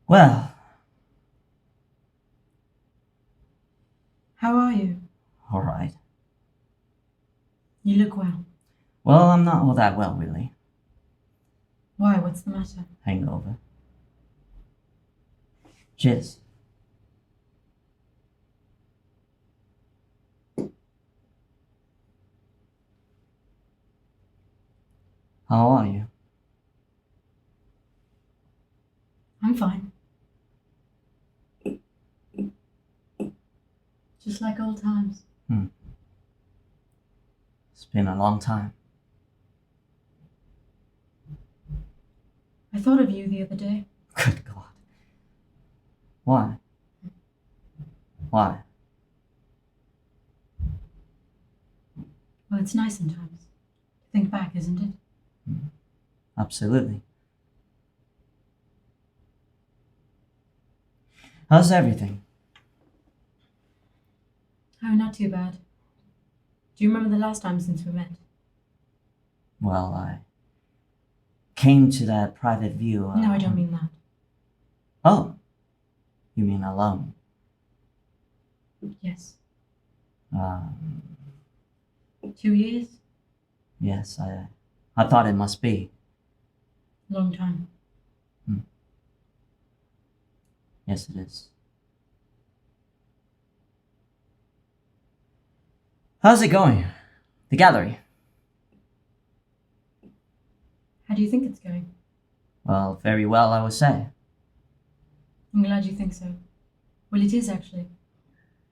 Well, How are you? all right. You look well. Well, I'm not all that well, really. Why? What's the matter? Hangover. Cheers. How are you? I'm fine. Just like old times. It's been a long time. I thought of you the other day. Good God. Why? Why? Well, it's nice sometimes to think back, isn't it? Absolutely. How's everything? Oh, not too bad. Do you remember the last time since we met? Well, I came to that private view. No, I don't mean that. Oh, you mean alone? Yes. Um, 2 years? yes, I thought it must be. Long time. Yes, it is. How's it going? The gallery? How do you think it's going? Well, very well, I would say. I'm glad you think so. Well, it is actually.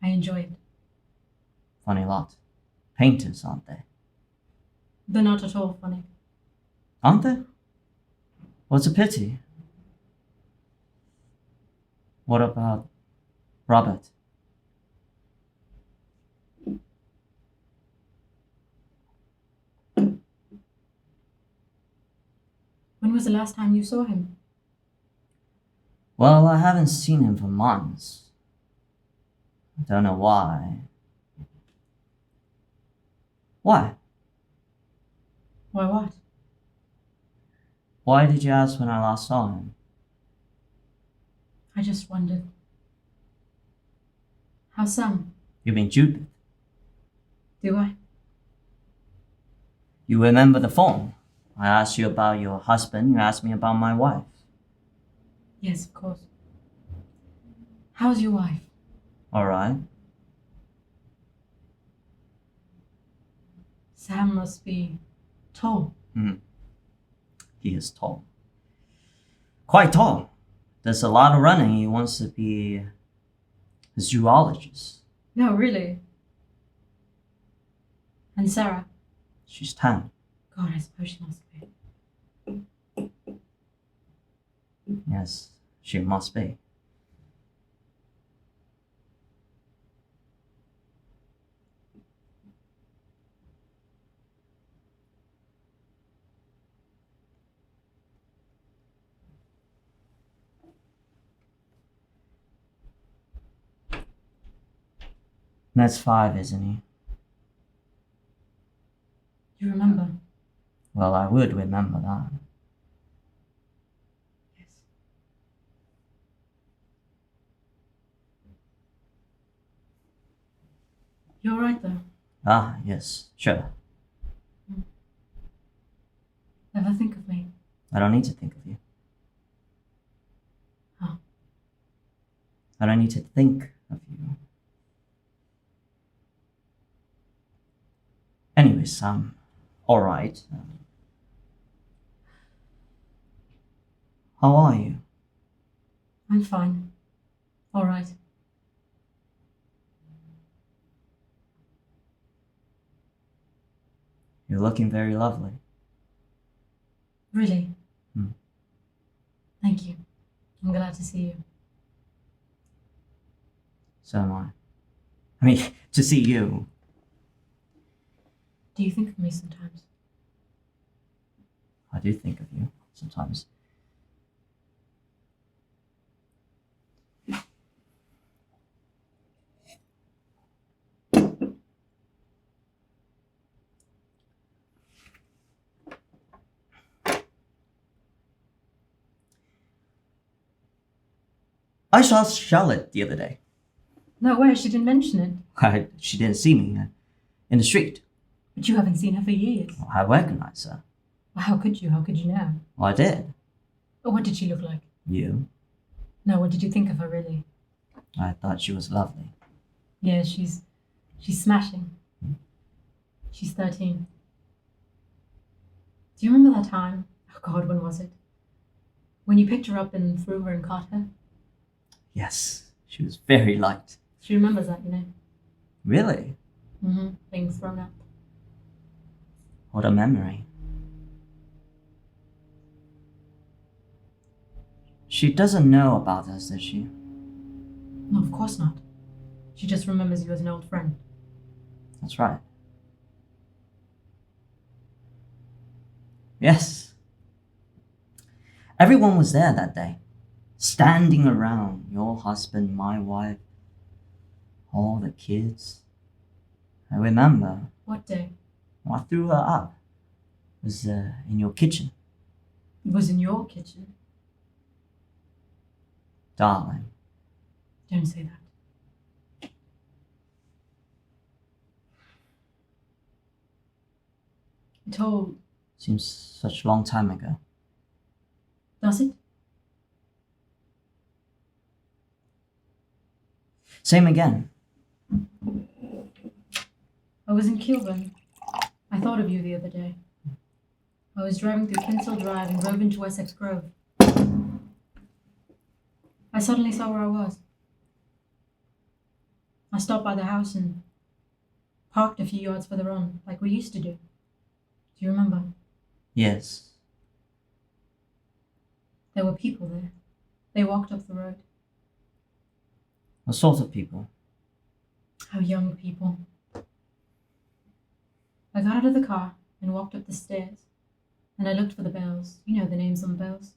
I enjoy it. Funny lot. Painters, aren't they? They're not at all funny. Aren't they? Well, it's a pity. What about Robert? When was the last time you saw him? Well, I haven't seen him for months. I don't know why. Why? Why what? Why did you ask when I last saw him? I just wondered. How Sam? You mean Judith? Do I? You remember the phone? I asked you about your husband, you asked me about my wife. Yes, of course. How's your wife? Alright. Sam must be tall. He is tall. Quite tall. Does a lot of running. He wants to be a zoologist. No, really. And Sarah? She's tan. God, I suppose she must be. Yes, she must be. That's 5, isn't he? You remember? Well, I would remember that. Yes. You're right, though. Ah, yes, sure. Never think of me. I don't need to think of you. Huh. I don't need to think of you. Anyways, alright. How are you? I'm fine. All right. You're looking very lovely. Really? Hmm. Thank you. I'm glad to see you. So am I. I mean, to see you. Do you think of me sometimes? I do think of you sometimes. I saw Charlotte the other day. No way, she didn't mention it. She didn't see me in the street. But you haven't seen her for years. I recognize her. Well, how could you? How could you know? Well, I did. What did she look like? You? No, what did you think of her, really? I thought she was lovely. Yeah, she's smashing. She's 13. Do you remember that time? Oh God, when was it? When you picked her up and threw her and caught her? Yes, she was very light. She remembers that, you know. Really? Being thrown up. What a memory. She doesn't know about us, does she? No, of course not. She just remembers you as an old friend. That's right. Yes. Everyone was there that day, standing around. Your husband, my wife, all the kids. I remember. What day? I threw her up. It was in your kitchen. It was in your kitchen. Darling. Don't say that. It all... Seems such a long time ago. Does it? Same again. I was in Kilburn. I thought of you the other day. I was driving through Kinsale Drive and drove into Essex Grove. I suddenly saw where I was. I stopped by the house and parked a few yards further on, like we used to do. Do you remember? Yes. There were people there. They walked up the road. What sort of people? How young people. I got out of the car and walked up the stairs, and I looked for the bells. You know the names on the bells.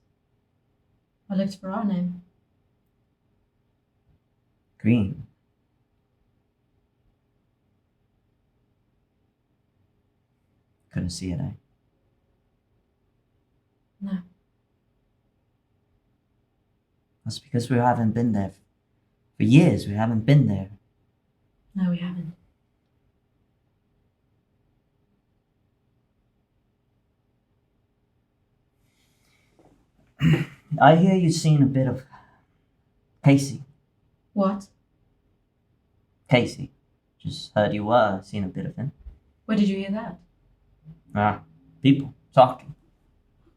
I looked for our name. Green. Couldn't see it, eh? No. That's because we haven't been there. For years, we haven't been there. No, we haven't. I hear you've seen a bit of Casey. What? Casey. Just heard you were seen a bit of him. Where did you hear that? People talking.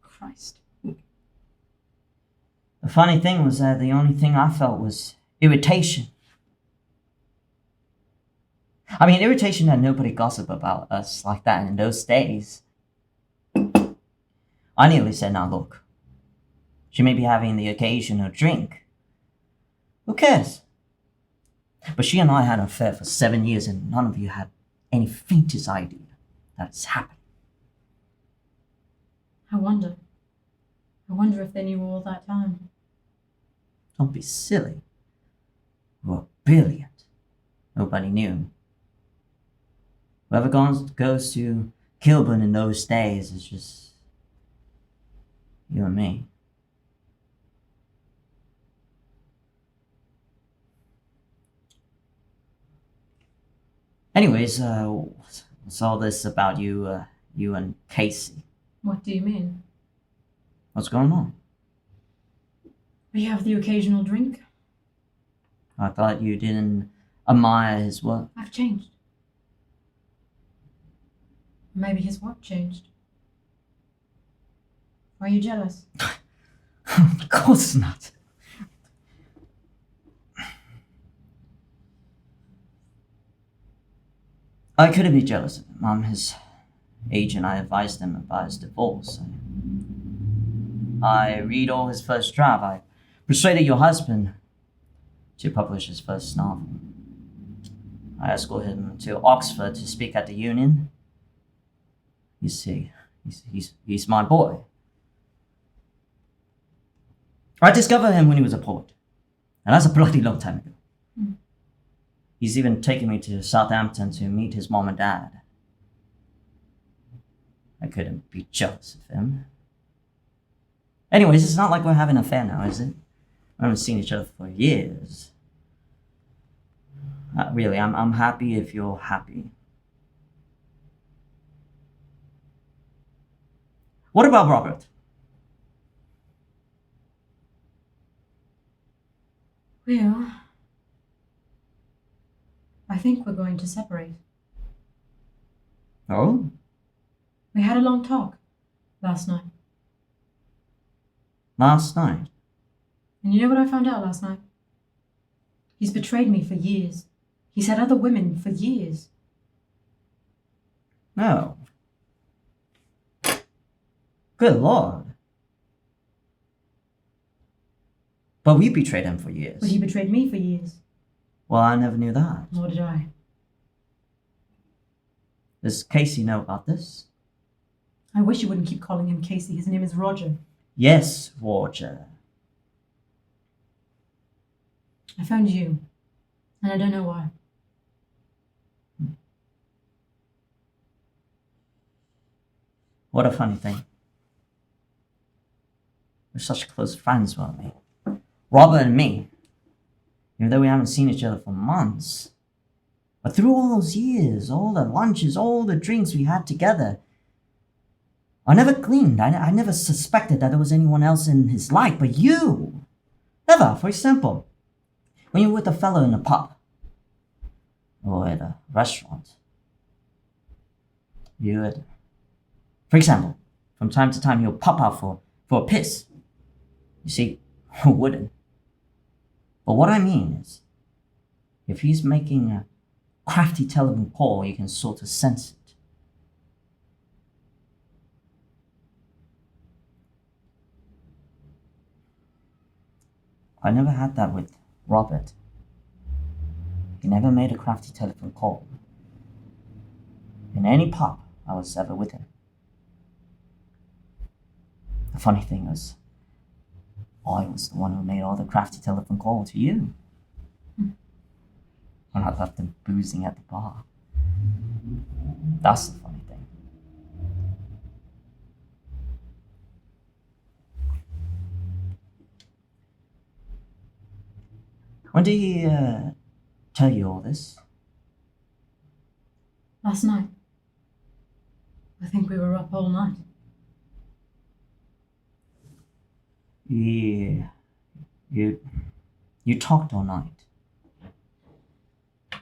Christ. The funny thing was that the only thing I felt was irritation. I mean, irritation that nobody gossiped about us like that in those days. I nearly said, now look, she may be having the occasional drink. Who cares? But she and I had an affair for 7 years and none of you had any faintest idea that it's happening. I wonder if they knew all that time. Don't be silly. We were brilliant. Nobody knew. Whoever goes to Kilburn in those days is just you and me. Anyways, what's all this about you and Casey? What do you mean? What's going on? We have the occasional drink. I thought you didn't admire his work. I've changed. Maybe his work changed. Are you jealous? Of course not. I couldn't be jealous of him. I'm his agent. I advised him about his divorce. I read all his first draft. I persuaded your husband to publish his first novel. I escorted him to Oxford to speak at the Union. You see, he's my boy. I discovered him when he was a poet. And that's a bloody long time ago. He's even taken me to Southampton to meet his mom and dad. I couldn't be jealous of him. Anyways, it's not like we're having an affair now, is it? We haven't seen each other for years. Really, I'm happy if you're happy. What about Robert? Well, I think we're going to separate. Oh? We had a long talk last night. Last night? And you know what I found out last night? He's betrayed me for years. He's had other women for years. No. Good Lord. But we betrayed him for years. But he betrayed me for years. Well, I never knew that. Nor did I. Does Casey know about this? I wish you wouldn't keep calling him Casey. His name is Roger. Yes, Roger. I found you. And I don't know why. What a funny thing. We're such close friends, weren't we? Robert and me. Even though we haven't seen each other for months. But through all those years, all the lunches, all the drinks we had together, I never gleaned. I never suspected that there was anyone else in his life but you. Never, for example. When you're with a fellow in a pub. Or at a restaurant. You would... For example, from time to time he'll pop out for a piss. You see, who wouldn't? But what I mean is, if he's making a crafty telephone call, you can sort of sense it. I never had that with Robert. He never made a crafty telephone call. In any pub I was ever with him. The funny thing was, I was the one who made all the crafty telephone call to you. When I left him boozing at the bar. That's the funny thing. When did he tell you all this? Last night. I think we were up all night. Yeah. You talked all night.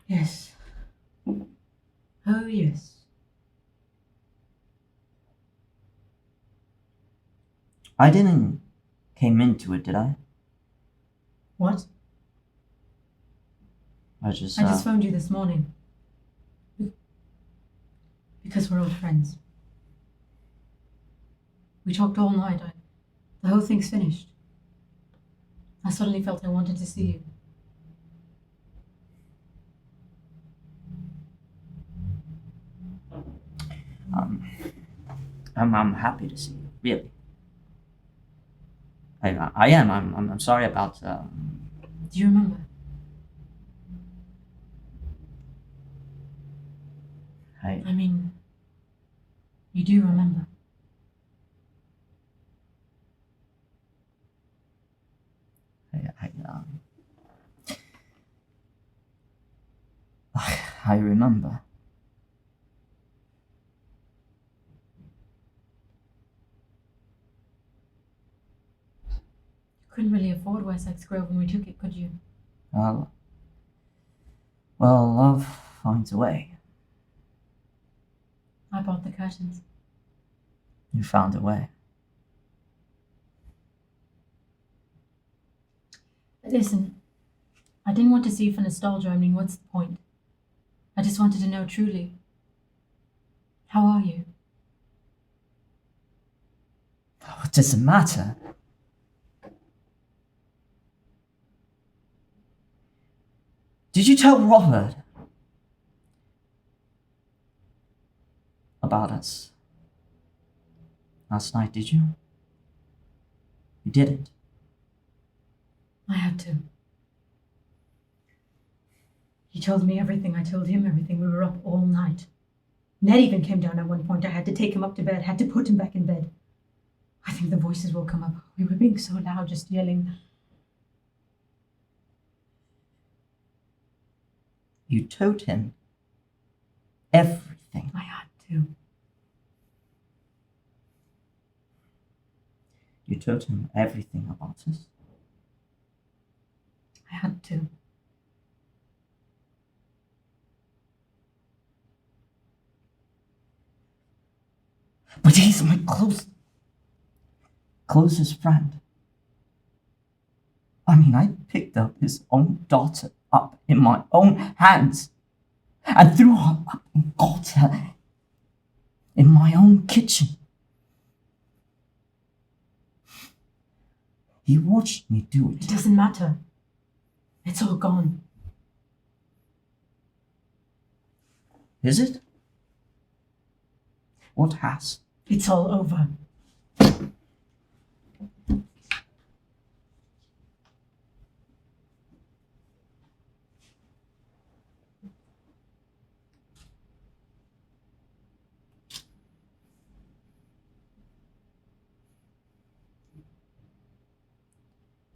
Yes. Oh, yes. I didn't came into it, did I? What? I just phoned you this morning. Because we're old friends. We talked all night. The whole thing's finished. I suddenly felt I wanted to see you. I'm happy to see you, really. I am. I'm sorry about. Do you remember? I mean, you do remember. I remember. You couldn't really afford Wessex Grove when we took it, could you? Well, love finds a way. I bought the curtains. You found a way. Listen, I didn't want to see you for nostalgia. I mean, what's the point? I just wanted to know truly. How are you? What does it matter? Did you tell Robert about us last night, did you? You didn't. I had to. He told me everything. I told him everything. We were up all night. Ned even came down at one point. I had to take him up to bed, had to put him back in bed. I think the voices will come up. We were being so loud, just yelling. You told him everything. I had to. You told him everything about us. I had to. But he's my closest friend. I mean, I picked up his own daughter up in my own hands and threw her up and got her in my own kitchen. He watched me do It it. doesn't matter. It's all gone. Is it? What has? It's all over.